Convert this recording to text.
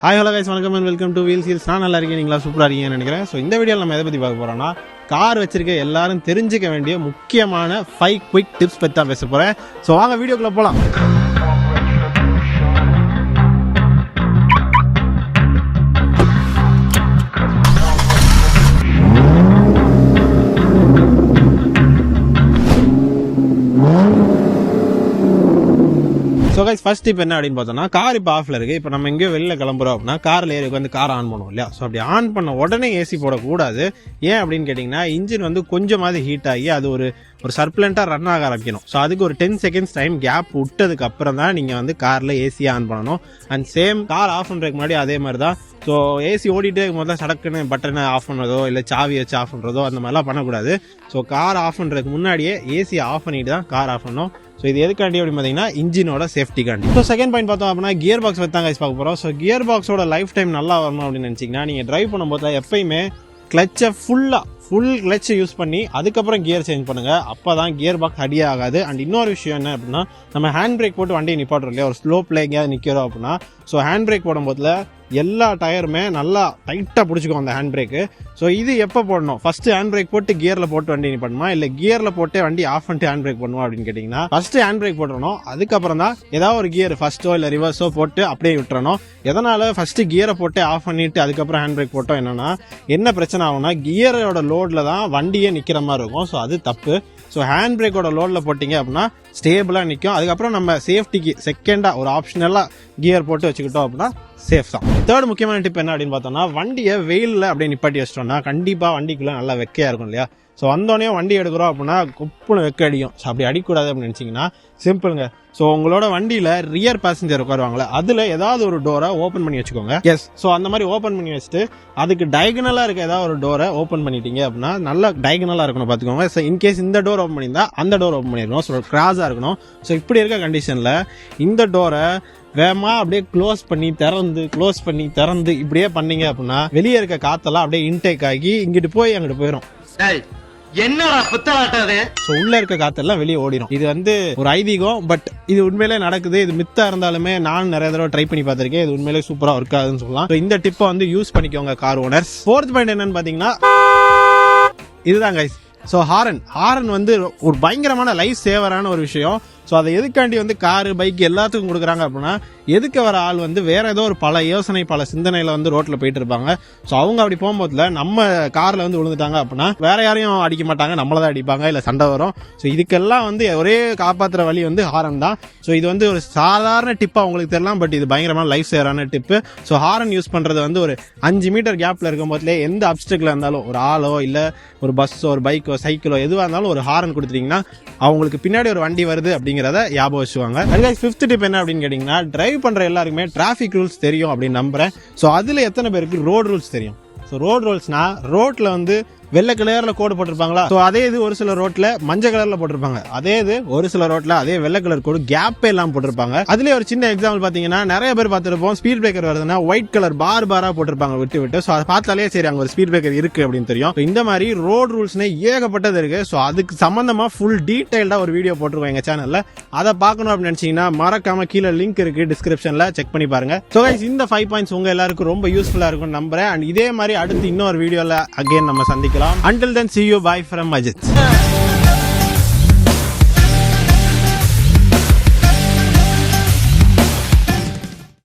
Hi hello guys, welcome and welcome to Wheels Heels. நான் நல்லா இருக்கேன், நீங்களா சூப்பரா இருக்கீங்கன்னு நினைக்கிறேன். ஸோ இந்த வீடியோவில் நம்ம எதை பற்றி பார்க்க போகிறோம்னா, கார் வச்சிருக்க எல்லாரும் தெரிஞ்சுக்க வேண்டிய முக்கியமான 5 குவிக் டிப்ஸ் பற்றி தான் பேச போகிறேன். ஸோ வாங்க வீடியோக்குள்ளே போகலாம். ஸோ கைஸ் ஃபர்ஸ்ட் டிப் என்ன அப்படின்னு பார்த்தோம்னா, கார் இப்போ ஆஃப்ல இருக்கு. இப்போ நம்ம எங்கேயோ வெளியில் கிளம்புறோம் அப்படின்னா காரில் ஏறி வந்து கார் ஆன் பண்ணுவோம் இல்லையா? ஸோ அப்படி ஆன் பண்ண உடனே ஏசி போடக்கூடாது. ஏன் அப்படின்னு கேட்டிங்கன்னா, இன்ஜின் வந்து கொஞ்சமாவது ஹீட் ஆகி அது ஒரு சர்ப்லண்ட்டாக ரன் ஆக ஆரம்பிக்கணும். ஸோ அதுக்கு ஒரு 10 செகண்ட்ஸ் டைம் கேப் விட்டதுக்கு அப்புறம் தான் நீங்கள் வந்து காரில் ஏசியை ஆன் பண்ணணும். அண்ட் சேம் கார் ஆஃப் பண்ணுறதுக்கு முன்னாடி அதே மாதிரி தான். ஸோ ஏசி ஓடிட்டே முதல்ல சடக்குன்னு பட்டனை ஆஃப் பண்ணுறதோ இல்லை சாவி வச்சு ஆஃப் பண்ணுறதோ அந்த மாதிரிலாம் பண்ணக்கூடாது. ஸோ கார் ஆஃப் பண்ணுறதுக்கு முன்னாடியே ஏசியை ஆஃப் பண்ணிட்டு தான் கார் ஆஃப் பண்ணணும். ஸோ இது எதுக்காண்டி அப்படின்னு பார்த்தீங்கன்னா, இன்ஜினோட சேஃப்டிக்காண்டி. ஸோ செகண்ட் பாயிண்ட் பார்த்தோம் அப்படின்னா, கியர் பாக்ஸ் பற்றி தான் கைஸ் பார்க்க போகிறோம். ஸோ கியர் பாக்ஸோட லைஃப் டைம் நல்லா வரணும் அப்படின்னு நினச்சிங்கன்னா, நீங்கள் டிரைவ் பண்ணும்போது எப்பயுமே கிளச்சை ஃபுல் கிளச்சை யூஸ் பண்ணி அதுக்கப்புறம் கியர் சேஞ்ச் பண்ணுங்கள். அப்போ தான் கியர் பாக்ஸ் அடியே ஆகாது. அண்ட் இன்னொரு விஷயம் என்ன அப்படின்னா, நம்ம ஹேண்ட் பிரேக் போட்டு வண்டியை நிப்பாட்டுறோம் இல்லையா? ஒரு ஸ்லோப்பில் எங்கேயாவது நிற்கிறோம் அப்படின்னா, ஸோ ஹேண்ட் பிரேக் போடும்போதில் எல்லா டயருமே நல்லா டைட்டாக பிடிச்சிக்கும் அந்த ஹேண்ட் பிரேக்கு. ஸோ இது எப்போ போடணும்? ஃபஸ்ட்டு ஹேண்ட் பிரேக் போட்டு கியரில் போட்டு வண்டி நிப்பாட்டுமா, இல்லை கியரில் போட்டு வண்டி ஆஃப் பண்ணிட்டு ஹேண்ட் பிரேக் பண்ணுவோம் அப்படின்னு கேட்டிங்கன்னா, ஃபஸ்ட்டு ஹேண்ட் பிரேக் போட்டுறணும். அதுக்கப்புறம் தான் ஏதாவது ஒரு கியர் ஃபஸ்ட்டோ இல்லை ரிவர்ஸோ போட்டு அப்படியே விட்டுறணும். எதனால் ஃபஸ்ட்டு கியரை போட்டு ஆஃப் பண்ணிவிட்டு அதுக்கப்புறம் ஹேண்ட் பிரேக் போட்டோம் என்னென்னா, என்ன பிரச்சனை ஆகும்னா, கியரோட லோடில் தான் வண்டியே நிற்கிற மாதிரி இருக்கும். ஸோ அது தப்பு. ஸோ ஹேண்ட் பிரேக்கோட லோடில் போட்டிங்க அப்படின்னா ஸ்டேபிளாக நிற்கும். அதுக்கப்புறம் நம்ம சேஃப்டிக்கு செகண்டாக ஒரு ஆப்ஷனலாக கியர் போட்டு வச்சுக்கிட்டோம் அப்படின்னா சேஃப் தான். தேர்ட் முக்கியமான டிப் என்ன அப்படின்னு பார்த்தோம்னா, வண்டியை வெயிலில் அப்படியே நிப்பாட்டி வச்சிட்டோம்னா கண்டிப்பாக வண்டிக்குள்ளே நல்லா வெக்கையாக இருக்கும் இல்லையா? ஸோ வந்தோடனே வண்டி எடுக்கிறோம் அப்படின்னா குப்புன்னு வெக்க அடிக்கும். ஸோ அப்படி அடிக்கூடாது அப்படின்னு நினச்சிங்கன்னா சிம்பிளுங்க. ஸோ உங்களோட வண்டியில் ரியர் பேசஞ்சர் உட்காருவாங்களே, அதில் ஏதாவது ஒரு டோரை ஓப்பன் பண்ணி வச்சுக்கோங்க. எஸ், ஸோ அந்த மாதிரி ஓப்பன் பண்ணி வச்சுட்டு அதுக்கு டயகனலாக இருக்க ஏதாவது ஒரு டோரை ஓப்பன் பண்ணிட்டீங்க அப்படின்னா நல்லா டயகனலாக இருக்கணும் பார்த்துக்கோங்க. ஸோ இன்கேஸ் இந்த டோர் ஓப்பன் பண்ணியிருந்தா அந்த டோர் ஓப்பன் பண்ணிடணும். ஸோ கிராஸாக இருக்கணும். ஸோ இப்படி இருக்க கண்டிஷனில் இந்த டோரை வேகமா அப்படியே க்ளோஸ் பண்ணி திறந்து இப்படியே பண்ணீங்க அப்படின்னா வெளியே இருக்க காத்தெல்லாம் அப்படியே இன்டேக் ஆகி இங்கிட்டு போய் அங்கிட்டு போயிடும். என்னடா புத்தலாட்டாது. ஸோ உள்ள இருக்க காத்தெல்லாம் வெளியே ஓடிடும். இது வந்து ஒரு ஐதீகம், பட் இது உண்மையிலே நடக்குது. இது மித்தா இருந்தாலுமே நான் நிறைய தடவை ட்ரை பண்ணி பார்த்திருக்கேன். இது உண்மையிலே சூப்பரா ஒர்க் ஆகுதுன்னு சொல்லலாம். இந்த டிப்பை வந்து யூஸ் பண்ணிக்கோங்க கார் ஓனர்ஸ். ஃபோர்த் பாயிண்ட் என்னன்னு பாத்தீங்கன்னா, இதுதான் கைஸ். ஸோ ஹாரன் வந்து ஒரு பயங்கரமான லைஃப் சேவரான ஒரு விஷயம். ஸோ அதை எதுக்காண்டி வந்து காரு பைக் எல்லாத்துக்கும் கொடுக்குறாங்க அப்படின்னா, எதுக்கு வர ஆள் வந்து வேற ஏதோ ஒரு பல சிந்தனையில் வந்து ரோட்டில் போயிட்டு இருப்பாங்க. ஸோ அவங்க அப்படி போகும்போதுல நம்ம காரில் வந்து விழுந்துட்டாங்க அப்படின்னா வேற யாரையும் அடிக்க மாட்டாங்க, நம்மளை தான் அடிப்பாங்க, இல்லை சண்டை வரும். ஸோ இதுக்கெல்லாம் வந்து ஒரே காப்பாற்றுற வழி வந்து ஹாரன் தான். ஸோ இது வந்து ஒரு சாதாரண டிப்பாக உங்களுக்கு தெரியலாம், பட் இது பயங்கரமான லைஃப் சேவரான டிப்பு. ஸோ ஹாரன் யூஸ் பண்ணுறது வந்து ஒரு 5 மீட்டர் கேப்பில் இருக்கும் போதுலேயே எந்த அப்டிக்கல் இருந்தாலும், ஒரு ஆளோ இல்லை ஒரு பஸ்ஸோ ஒரு பைக்கோ சைக்கிளோ எதுவாக இருந்தாலும் ஒரு ஹாரன் கொடுத்துட்டீங்கன்னா அவங்களுக்கு பின்னாடி ஒரு வண்டி வருது அப்படிங்கிறத ஞாபகம் வச்சுவாங்க. ஃபிஃப்த் டிப் என்ன அப்படின்னு கேட்டீங்கன்னா, டிரைவ் பண்ற எல்லாருக்குமே டிராஃபிக் ரூல்ஸ் தெரியும் அப்படின்னு நம்புறேன். ஸோ அதுல எத்தனை பேருக்கு ரோட் ரூல்ஸ் தெரியும்? ஸோ ரோட் ரூல்ஸ்னா, ரோட்ல வந்து வெள்ளை கலர்ல கோடு போட்டிருப்பாங்களா? ஸோ அதே இது ஒரு சில ரோட்ல மஞ்சள் கலர்ல போட்டிருப்பாங்க. அதே இது ஒரு சில ரோட்ல அதே வெள்ளை கலர் கோடு கேப்பே எல்லாம் போட்டிருப்பாங்க. அதுல ஒரு சின்ன எக்ஸாம்பிள் பாத்தீங்கன்னா, நிறைய பேர் பார்த்திருப்போம், ஸ்பீட் பிரேக்கர் வருதுன்னா ஒயிட் கலர் பாரா போட்டிருப்பாங்க விட்டு. ஸோ அதை பார்த்தாலே சரி அங்க ஒரு ஸ்பீட் பிரேக்கர் இருக்கு அப்படின்னு தெரியும். இந்த மாதிரி ரோட் ரூல்ஸ்னே ஏகப்பட்டது இருக்கு. ஸோ அதுக்கு சம்பந்தமா ஃபுல் டீடைல்டா ஒரு வீடியோ போட்டிருக்கோம் எங்க சேனல்ல. அதை பார்க்கணும் அப்படின்னு நினைச்சீங்கன்னா மறக்காம கீழே லிங்க் இருக்கு டிஸ்கிரிப்ஷன்ல, செக் பண்ணி பாருங்க. ஸோ கைஸ், இந்த 5 பாயிண்ட்ஸ் உங்க எல்லாருக்கும் ரொம்ப யூஸ்ஃபுல்லா இருக்கும் நம்புறேன். அண்ட் இதே மாதிரி அடுத்து இன்னொரு வீடியோல அகைன் நம்ம சந்திக்கலாம். Until then, see you. Bye from Ajit.